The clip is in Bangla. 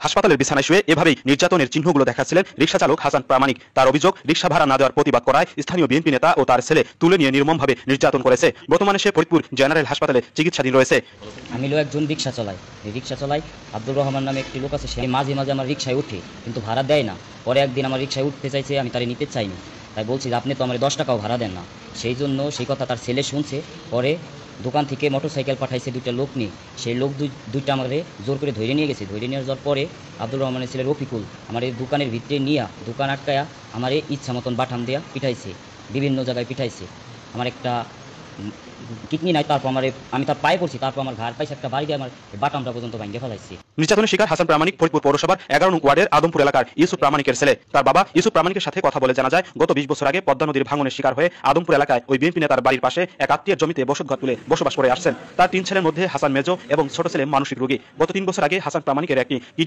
হাসপাতালের বিছানায় শুয়ে এভাবেই নির্যাতনের চিহ্নগুলো দেখাচ্ছিলেন রিকশা চালক হাসান প্রামাণিক। তার অভিযোগ, রিকশা ভাড়া না দেওয়ার প্রতিবাদ করায় স্থানীয় বিএনপি নেতা ও তার ছেলে তুলে নিয়ে নির্মমভাবে নির্যাতন করেছে। বর্তমানে সে ফরিদপুর জেনারেল হাসপাতালে চিকিৎসাধীন রয়েছে। আমি একজন রিকশা চালাই আব্দুর রহমান নামে একটি লোক আছে, সে মাঝে মাঝে আমার রিকশায় উঠে, কিন্তু ভাড়া দেয় না। পরে একদিন আমার রিকশায় উঠতে চাইছে, আমি তারে নিতে চাইনি। তাই বলছি যে আপনি তো আমার 10 টাকাও ভাড়া দেন না। সেই জন্য সেই কথা তার ছেলে শুনছে। পরে দোকান থেকে মোটরসাইকেল পাঠাইছে দুইটা লোক নিয়ে। সেই লোক দুইটা আমাদের জোর করে ধরে নিয়ে গেছে। ধরে নিয়ে যাওয়ার পরে আব্দুর রহমানের ছেলে রফিকুল আমার এই দোকানের ভিতরে নিয়ে দোকান আটকায়া আমার ইচ্ছা মতন বাটাম দেওয়া পিঠাইছে, বিভিন্ন জায়গায় পিঠাইছে। আমার একটা কিডনি নাই, তারপর আমি তার পায়ে পড়ছি, তারপর আমার ঘাড় পাইছে একটা বাড়ি দিয়ে আমার বাটামটা পর্যন্ত ভাঙিয়ে ফেলাইছি। নির্যাতনের শিকার হাসান প্রামাণিক ফরিদপুর পৌরসভার 11 নং ওয়ার্ডের আদমপুর এলাকার ইউসুফ প্রামাণিকের ছেলে। তার বাবা ইউসুফ প্রামাণিকের সাথে কথা বলে জানা যায়, গত 20 বছর আগে পদ্মা নদীর ভাঙনের শিকার হয়ে আদমপুর এলাকায় ওই বিএনপি নেতার বাড়ির পাশে এক আত্মীয়ের জমিতে বসতঘর তুলে বসবাস করে আসছেন। তার 3 ছেলের মধ্যে হাসান মেজো এবং ছোট ছেলে মানসিক রোগী। গত 3 বছর আগে হাসান প্রামাণিকের একটি